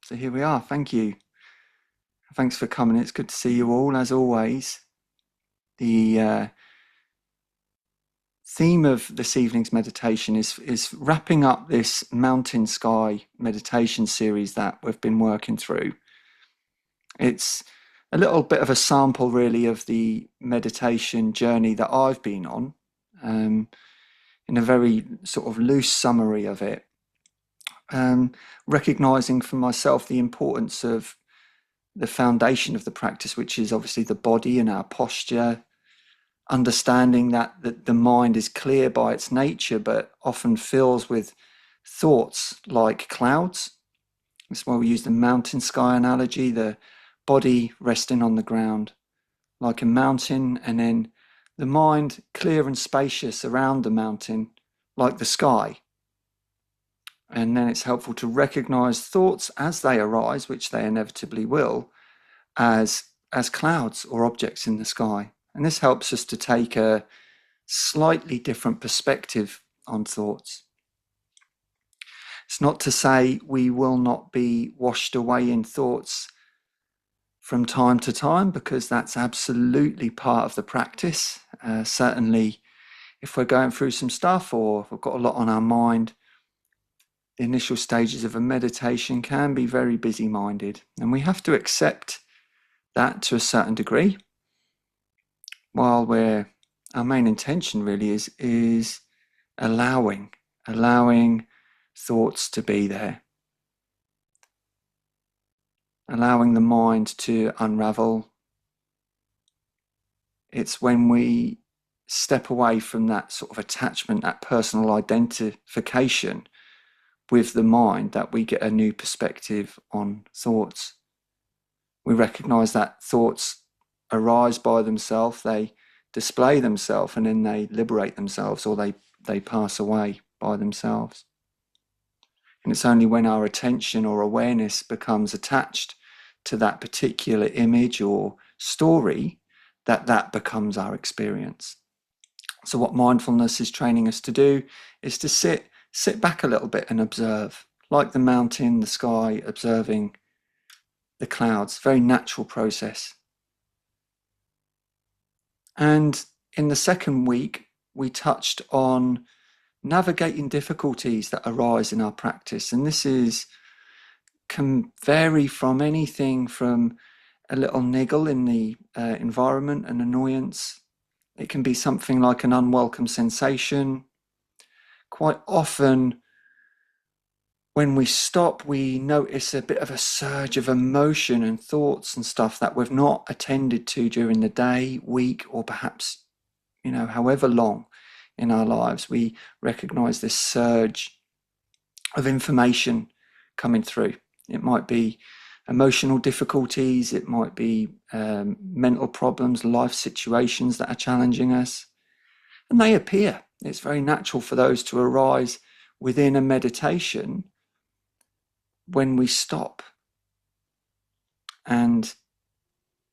So here we are. Thank you. Thanks for coming. It's good to see you all, as always. The theme of this evening's meditation is wrapping up this mountain sky meditation series that we've been working through. It's a little bit of a sample, really, of the meditation journey that I've been on, in a very sort of loose summary of it. Recognizing for myself the importance of the foundation of the practice, which is obviously the body and our posture, understanding that the mind is clear by its nature, but often fills with thoughts like clouds. That's why we use the mountain sky analogy, the body resting on the ground like a mountain, and then the mind clear and spacious around the mountain like the sky. And then it's helpful to recognize thoughts as they arise, which they inevitably will, as clouds or objects in the sky. And this helps us to take a slightly different perspective on thoughts. It's not to say we will not be washed away in thoughts from time to time, because that's absolutely part of the practice. Certainly, if we're going through some stuff or if we've got a lot on our mind, the initial stages of a meditation can be very busy-minded, and we have to accept that to a certain degree, while our main intention really is allowing thoughts to be there, allowing the mind to unravel. It's when we step away from that sort of attachment, that personal identification with the mind, that we get a new perspective on thoughts. We recognize that thoughts arise by themselves, they display themselves, and then they liberate themselves, or they pass away by themselves. And it's only when our attention or awareness becomes attached to that particular image or story that becomes our experience. So what mindfulness is training us to do is to sit back a little bit and observe, like the mountain, the sky, observing the clouds. Very natural process. And in the second week, we touched on navigating difficulties that arise in our practice. And this can vary from anything from a little niggle in the environment, an annoyance. It can be something like an unwelcome sensation. Quite often, when we stop, we notice a bit of a surge of emotion and thoughts and stuff that we've not attended to during the day, week, or perhaps, however long in our lives. We recognize this surge of information coming through. It might be emotional difficulties, it might be mental problems, life situations that are challenging us, and they appear. It's very natural for those to arise within a meditation when we stop, and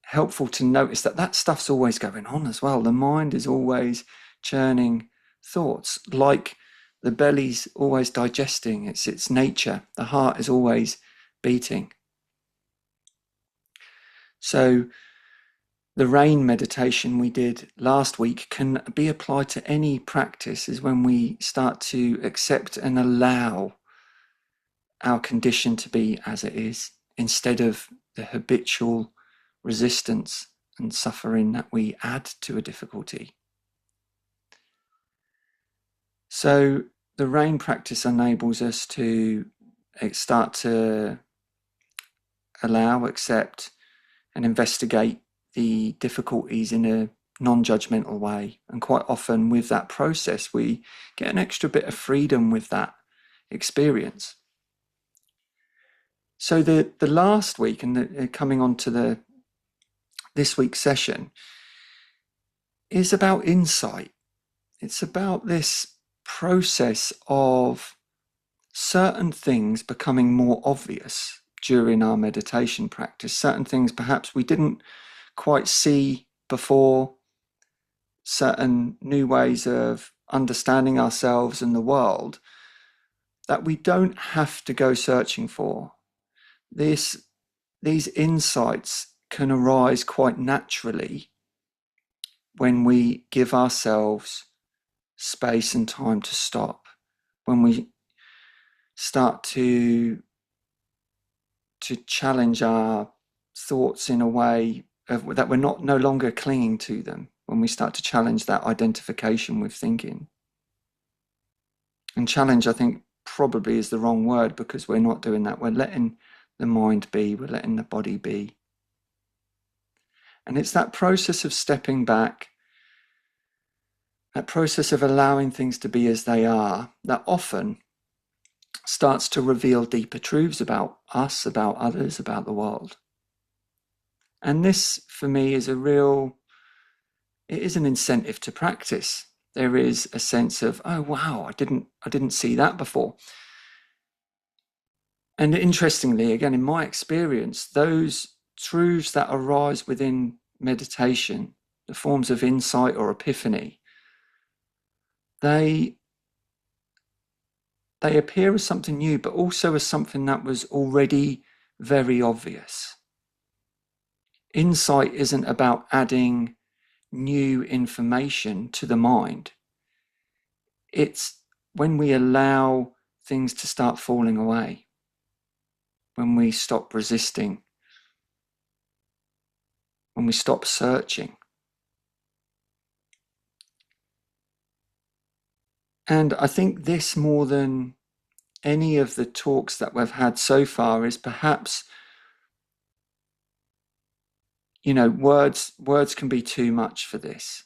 helpful to notice that stuff's always going on as well. The mind is always churning thoughts, like the belly's always digesting. It's its nature. The heart is always beating. So the rain meditation we did last week can be applied to any practice, is when we start to accept and allow our condition to be as it is, instead of the habitual resistance and suffering that we add to a difficulty. So the rain practice enables us to start to allow, accept, and investigate the difficulties in a non-judgmental way. And quite often with that process, we get an extra bit of freedom with that experience. So the last week, and coming on to this week's session, is about insight. It's about this process of certain things becoming more obvious during our meditation practice. Certain things perhaps we didn't quite see before, certain new ways of understanding ourselves and the world that we don't have to go searching for. these insights can arise quite naturally when we give ourselves space and time to stop, when we start to challenge our thoughts in a way that we're no longer clinging to them, when we start to challenge that identification with thinking. And challenge, I think, probably is the wrong word, because we're not doing that. We're letting the mind be, we're letting the body be. And it's that process of stepping back, that process of allowing things to be as they are, that often starts to reveal deeper truths about us, about others, about the world. And this, for me, is it is an incentive to practice. There is a sense of, oh wow, I didn't see that before. And interestingly, again, in my experience, those truths that arise within meditation, the forms of insight or epiphany, they appear as something new, but also as something that was already very obvious. Insight isn't about adding new information to the mind. It's when we allow things to start falling away, when we stop resisting, when we stop searching. And I think this, more than any of the talks that we've had so far, is perhaps, words can be too much for this.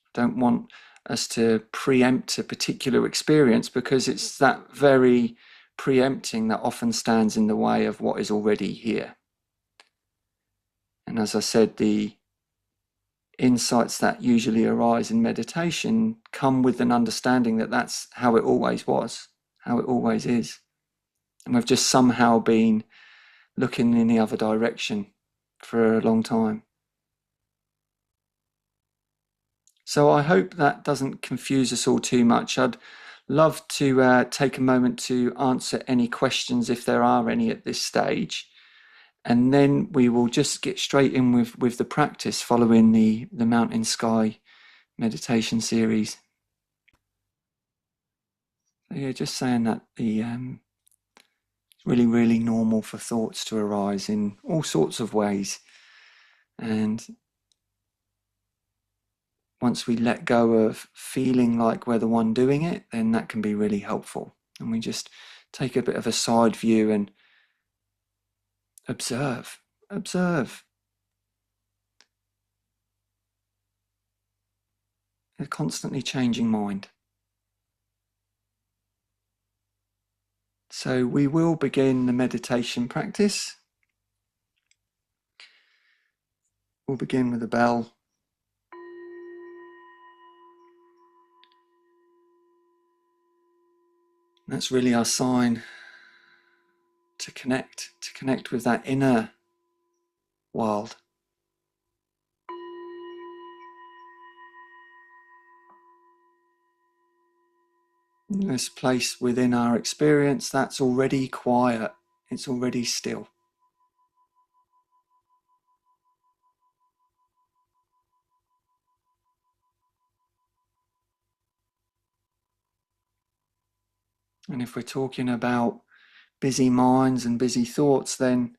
I don't want us to preempt a particular experience, because it's that very preempting that often stands in the way of what is already here. And as I said, the insights that usually arise in meditation come with an understanding that that's how it always was, how it always is. And we've just somehow been looking in the other direction for a long time. So I hope that doesn't confuse us all too much. I'd love to take a moment to answer any questions, if there are any at this stage. And then we will just get straight in with the practice following the Mountain Sky meditation series. So yeah, just saying that it's really, really normal for thoughts to arise in all sorts of ways. And once we let go of feeling like we're the one doing it, then that can be really helpful. And we just take a bit of a side view and observe a constantly changing mind. So we will begin the meditation practice. We'll begin with a bell. That's really our sign to connect with that inner world. This place within our experience that's already quiet, it's already still. And if we're talking about busy minds and busy thoughts, then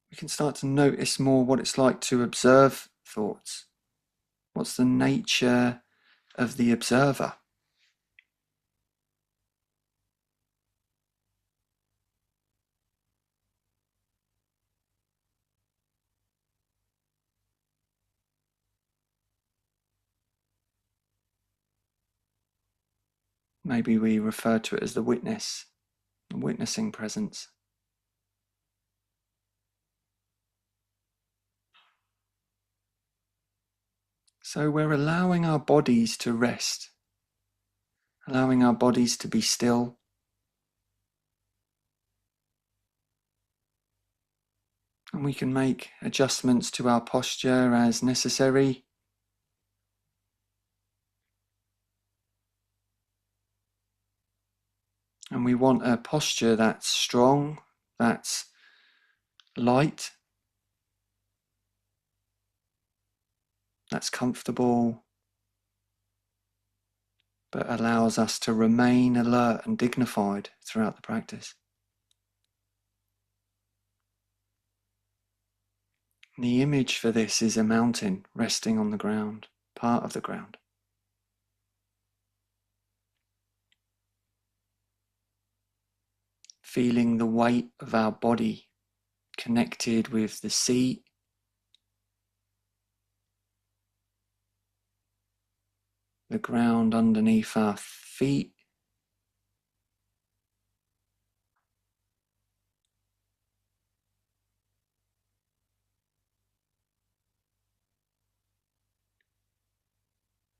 we can start to notice more what it's like to observe thoughts. What's the nature of the observer? Maybe we refer to it as the witness, the witnessing presence. So we're allowing our bodies to rest, allowing our bodies to be still. And we can make adjustments to our posture as necessary. And we want a posture that's strong, that's light, that's comfortable, but allows us to remain alert and dignified throughout the practice. The image for this is a mountain resting on the ground, part of the ground. Feeling the weight of our body connected with the seat, the ground underneath our feet,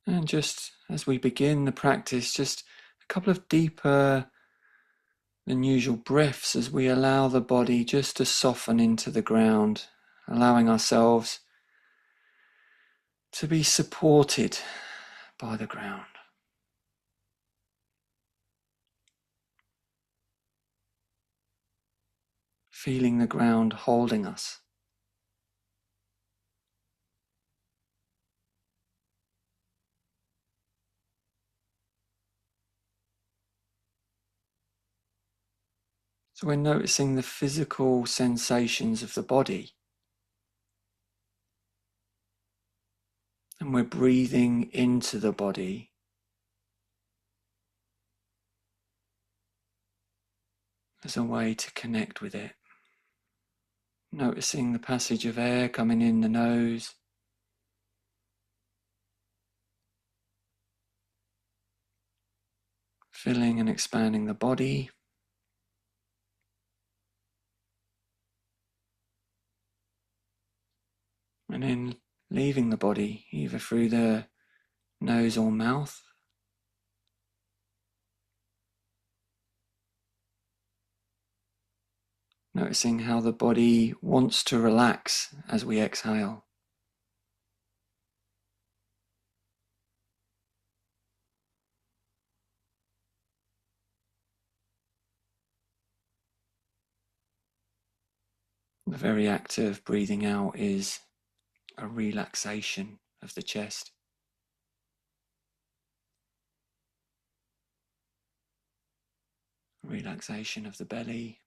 and just as we begin the practice, just a couple of deeper than usual breaths as we allow the body just to soften into the ground, allowing ourselves to be supported by the ground. Feeling the ground holding us. So we're noticing the physical sensations of the body. And we're breathing into the body as a way to connect with it. Noticing the passage of air coming in the nose. Filling and expanding the body. And then leaving the body, either through the nose or mouth. Noticing how the body wants to relax as we exhale. The very act of breathing out is a relaxation of the chest. Relaxation of the belly.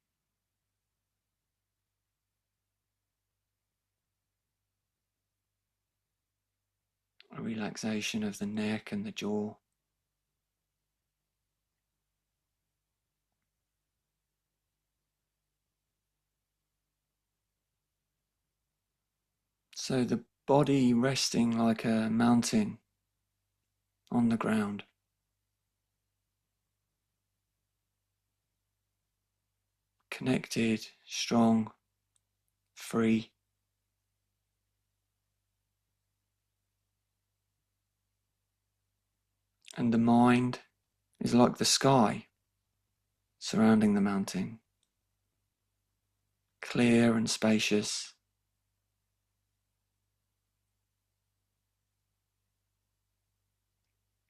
A relaxation of the neck and the jaw. So the body resting like a mountain on the ground. Connected, strong, free. And the mind is like the sky surrounding the mountain. Clear and spacious.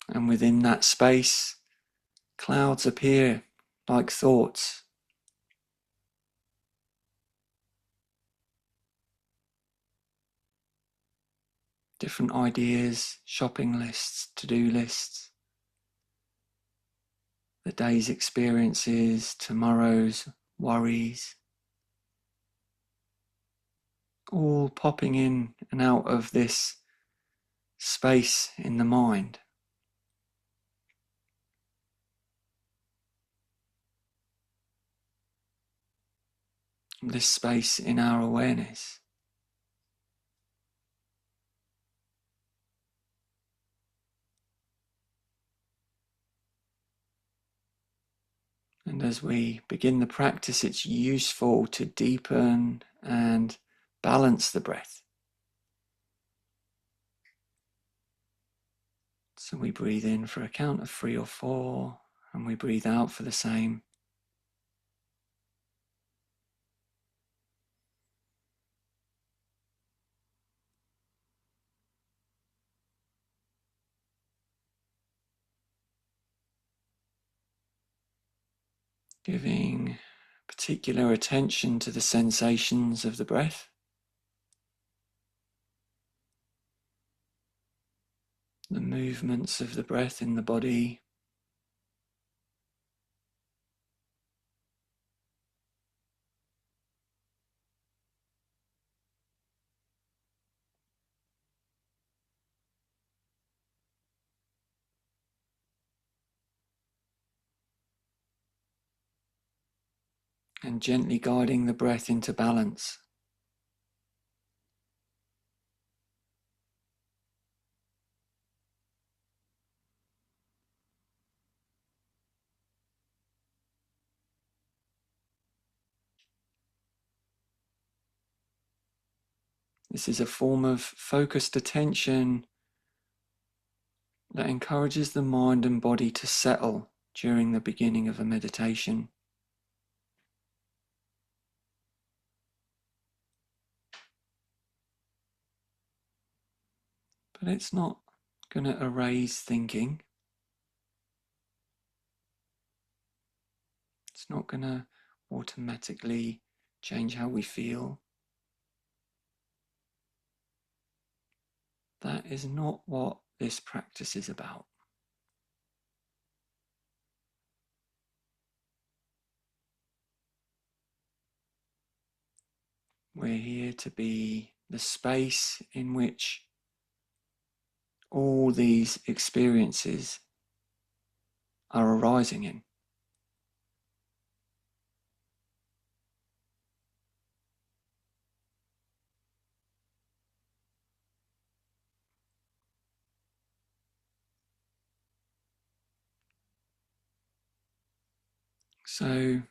And within that space, clouds appear like thoughts. Different ideas, shopping lists, to-do lists, the day's experiences, tomorrow's worries, all popping in and out of this space in the mind. This space in our awareness. And as we begin the practice, it's useful to deepen and balance the breath. So we breathe in for a count of 3 or 4, and we breathe out for the same. Giving particular attention to the sensations of the breath, the movements of the breath in the body, and gently guiding the breath into balance. This is a form of focused attention that encourages the mind and body to settle during the beginning of a meditation. But it's not going to erase thinking. It's not going to automatically change how we feel. That is not what this practice is about. We're here to be the space in which all these experiences are arising in. So,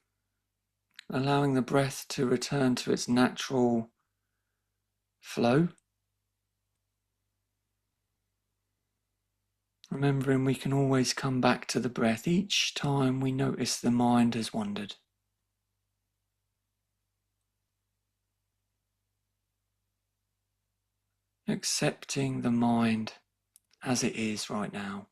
allowing the breath to return to its natural flow. Remembering we can always come back to the breath each time we notice the mind has wandered. Accepting the mind as it is right now.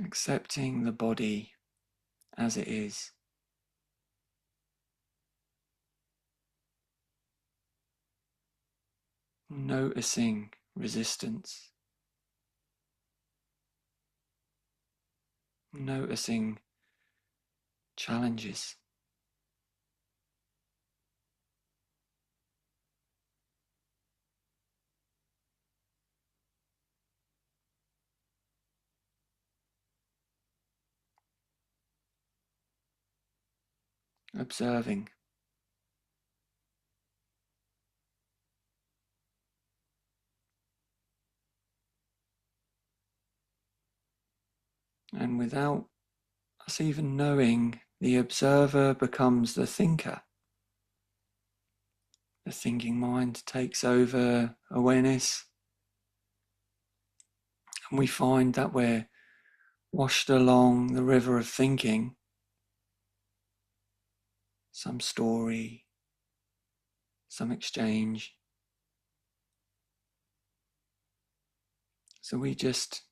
Accepting the body as it is. Noticing resistance. Noticing challenges. Observing. And without us even knowing, the observer becomes the thinker. The thinking mind takes over awareness, and we find that we're washed along the river of thinking, some story, some exchange. So we just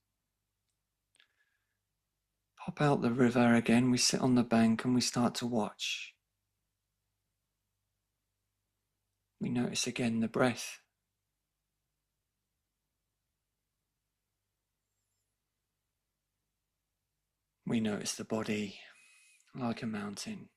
pop out the river again, we sit on the bank and we start to watch. We notice again the breath. We notice the body like a mountain.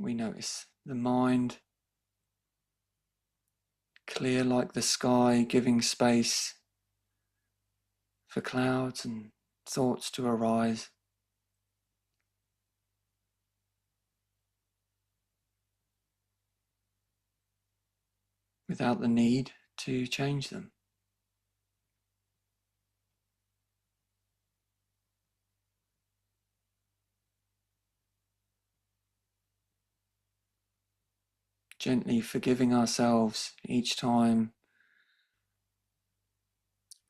We notice the mind clear like the sky, giving space for clouds and thoughts to arise. Without the need to change them. Gently forgiving ourselves each time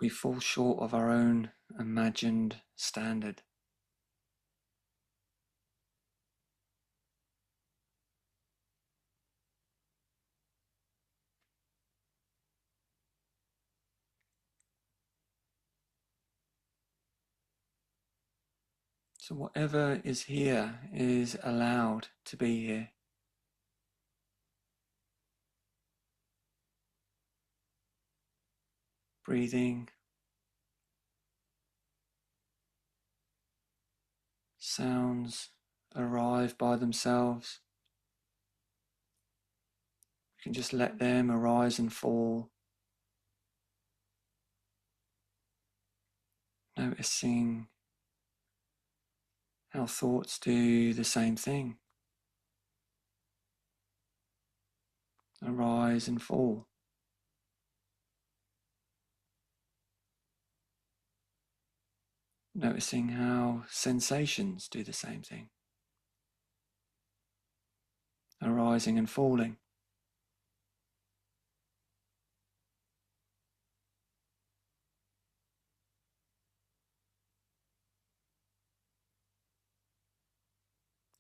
we fall short of our own imagined standard. So whatever is here is allowed to be here. Breathing, sounds arrive by themselves. We can just let them arise and fall, noticing how thoughts do the same thing, arise and fall. Noticing how sensations do the same thing, arising and falling.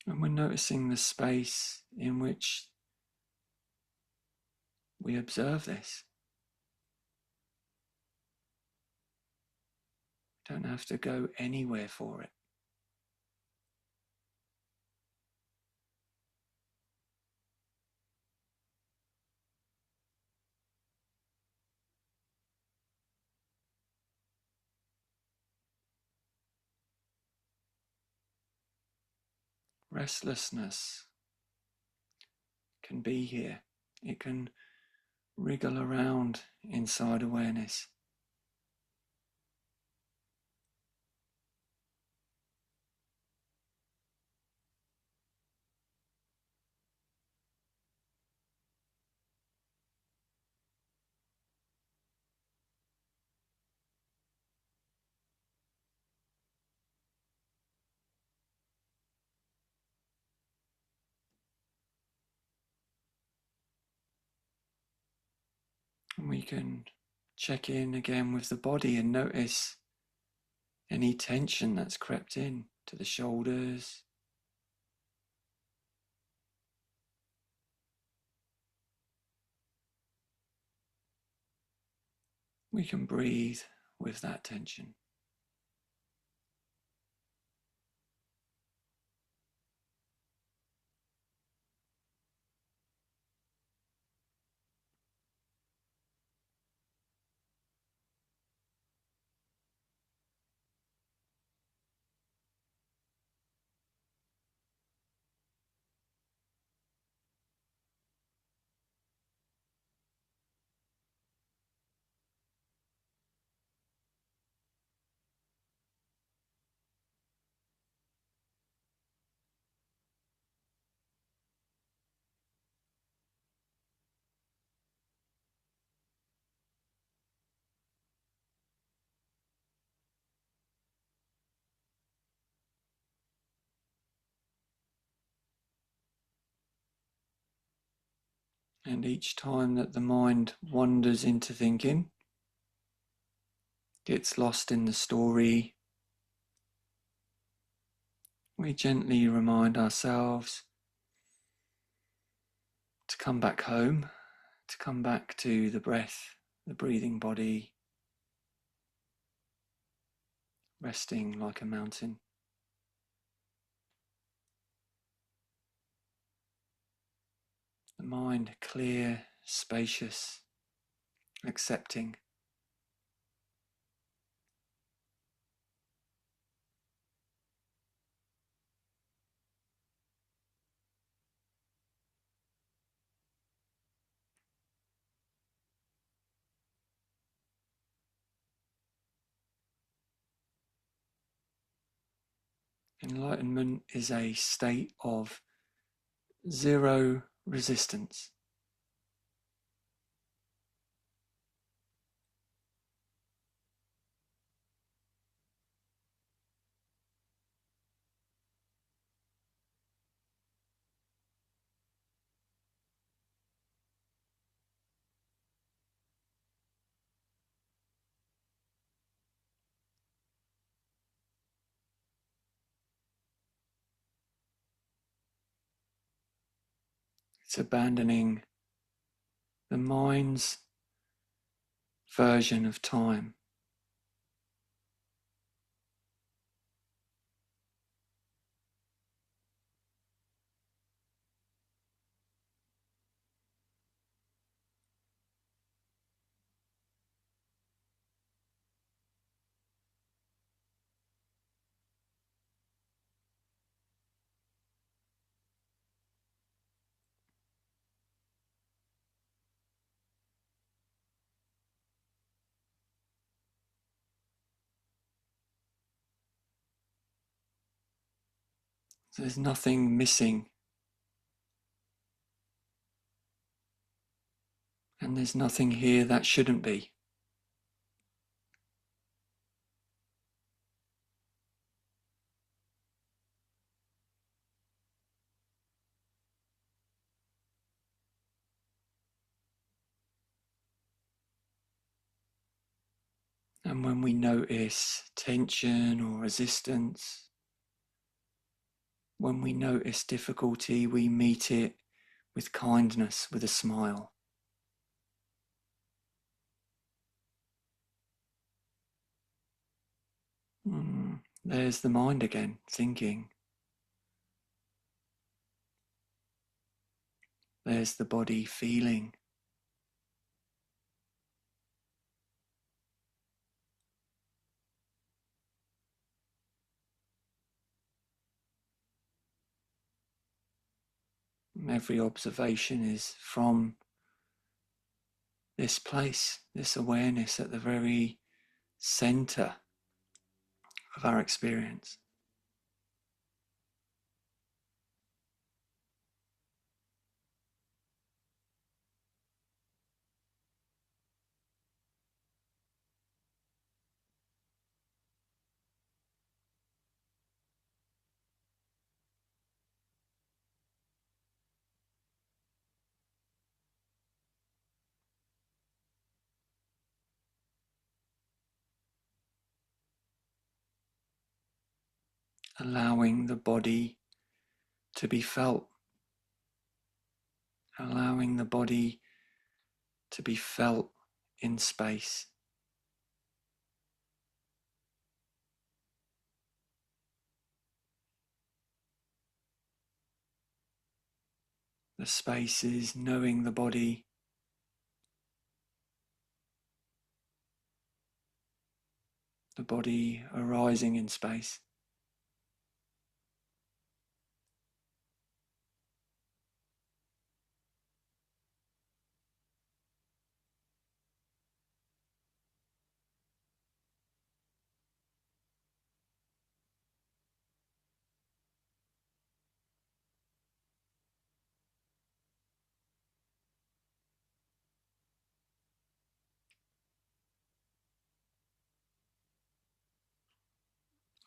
And we're noticing the space in which we observe this. We don't have to go anywhere for it. Restlessness can be here. It can wriggle around inside awareness. And we can check in again with the body and notice any tension that's crept in to the shoulders, we can breathe with that tension. And each time that the mind wanders into thinking, gets lost in the story, we gently remind ourselves to come back home, to come back to the breath, the breathing body, resting like a mountain. The mind clear, spacious, accepting. Enlightenment is a state of zero resistance. It's abandoning the mind's version of time. So there's nothing missing, and there's nothing here that shouldn't be. And when we notice tension or resistance, when we notice difficulty, we meet it with kindness, with a smile. There's the mind again, thinking. There's the body feeling. Every observation is from this place, this awareness at the very center of our experience. Allowing the body to be felt, allowing the body to be felt in space. The space is knowing the body, arising in space.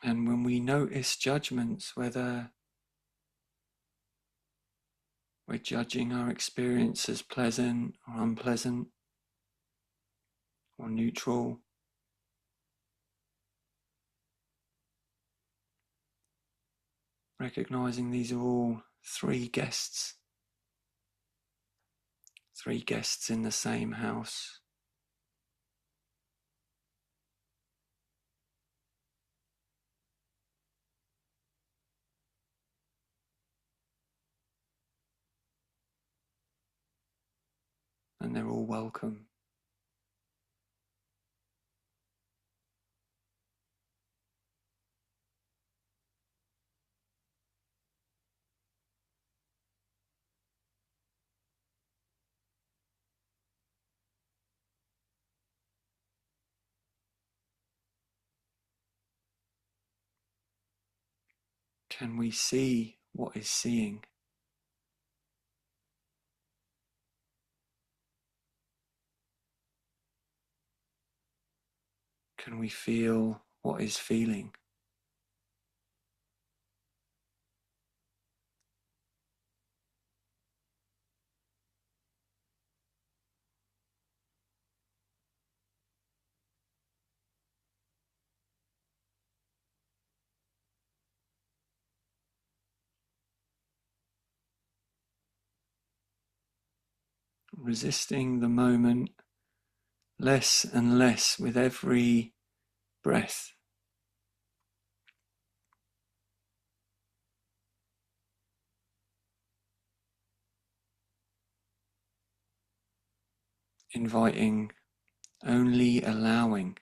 And when we notice judgments, whether we're judging our experience as pleasant or unpleasant or neutral, recognizing these are all three guests in the same house. And they're all welcome. Can we see what is seeing? Can we feel what is feeling? resisting the moment less and less with every breath. Inviting, only allowing.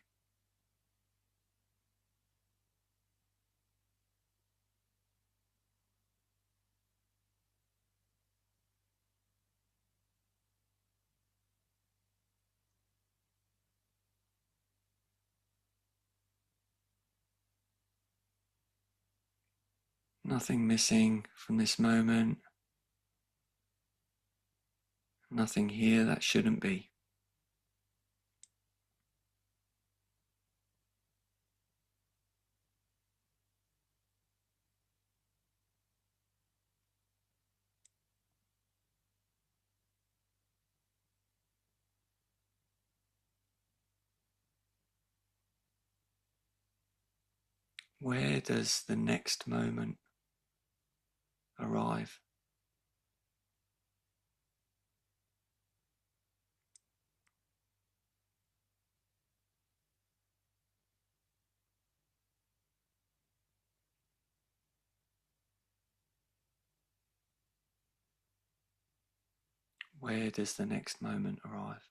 Nothing missing from this moment. Nothing here that shouldn't be. Where does the next moment arrive? Where does the next moment arrive?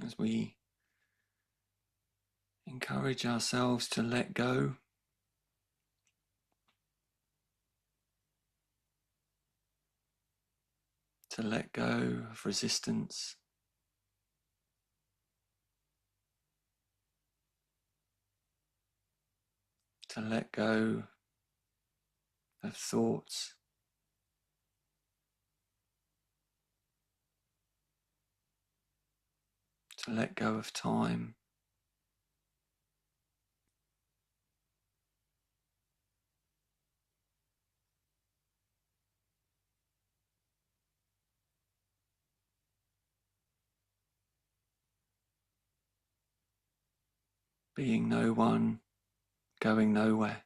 As we encourage ourselves to let go, of resistance, to let go of thoughts, to let go of time, being no one, going nowhere.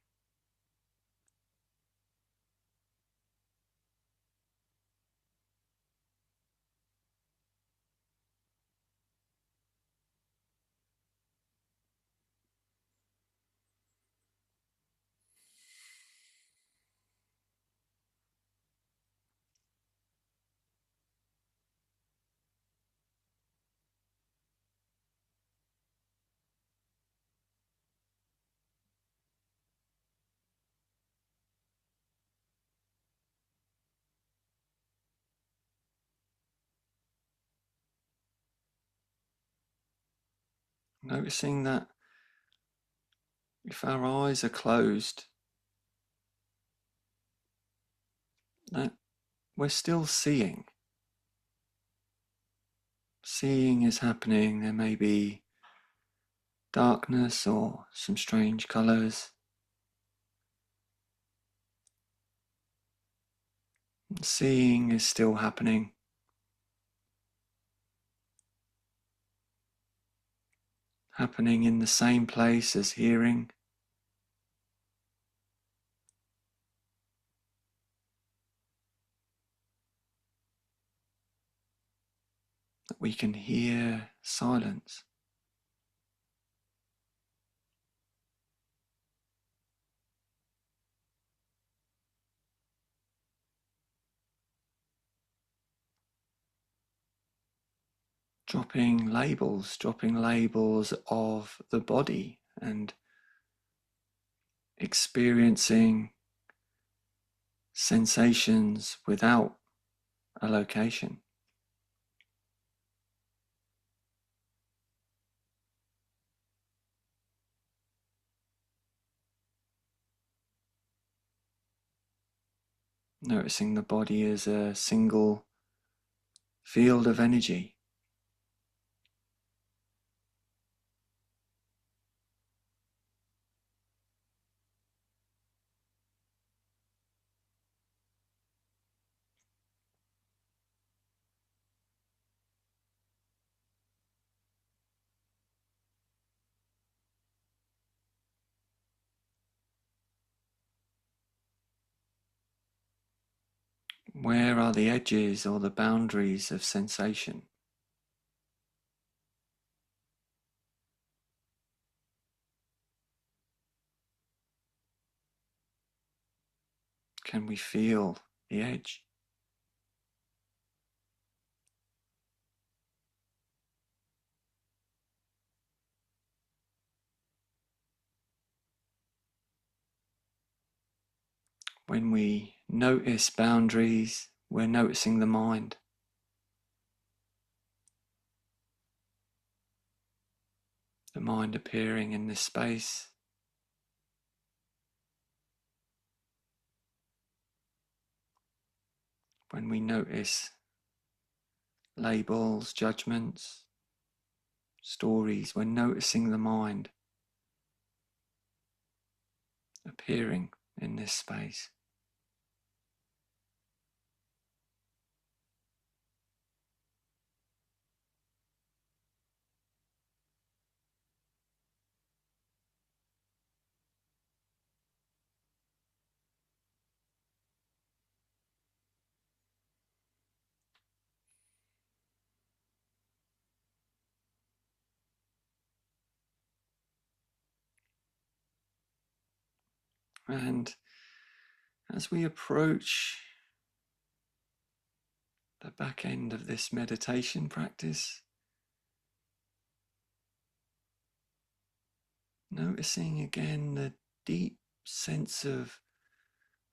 Noticing that if our eyes are closed, that we're still seeing. Seeing is happening. There may be darkness or some strange colours. Seeing is still happening. Happening in the same place as hearing. That we can hear silence. Dropping labels of the body and experiencing sensations without a location. Noticing the body as a single field of energy. Where are the edges or the boundaries of sensation? Can we feel the edge? When we notice boundaries, we're noticing the mind. The mind appearing in this space. When we notice labels, judgments, stories, we're noticing the mind appearing in this space. And as we approach the back end of this meditation practice, noticing again the deep sense of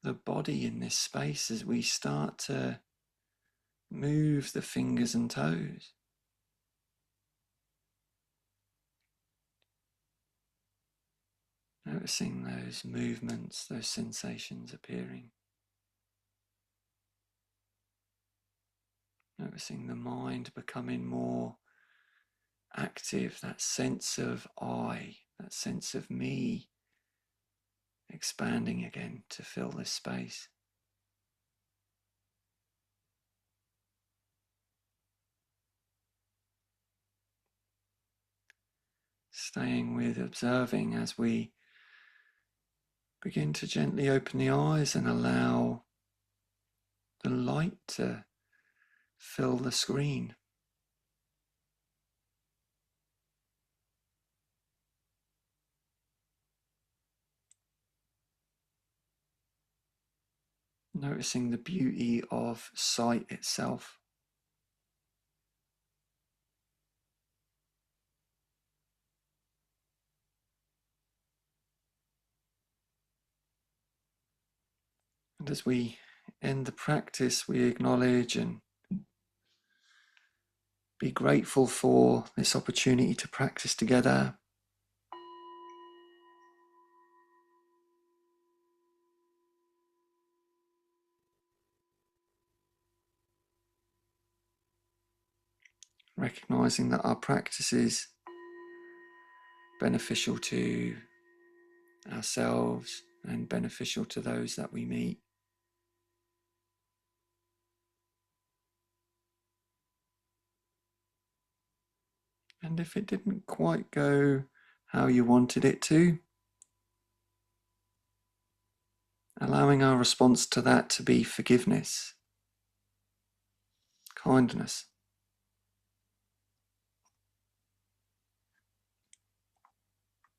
the body in this space as we start to move the fingers and toes. Noticing those movements, those sensations appearing. Noticing the mind becoming more active, that sense of I, that sense of me expanding again to fill this space. Staying with observing as we begin to gently open the eyes and allow the light to fill the screen. Noticing the beauty of sight itself. And as we end the practice, we acknowledge and be grateful for this opportunity to practice together. Recognizing that our practice is beneficial to ourselves and beneficial to those that we meet. And if it didn't quite go how you wanted it to, allowing our response to that to be forgiveness, kindness.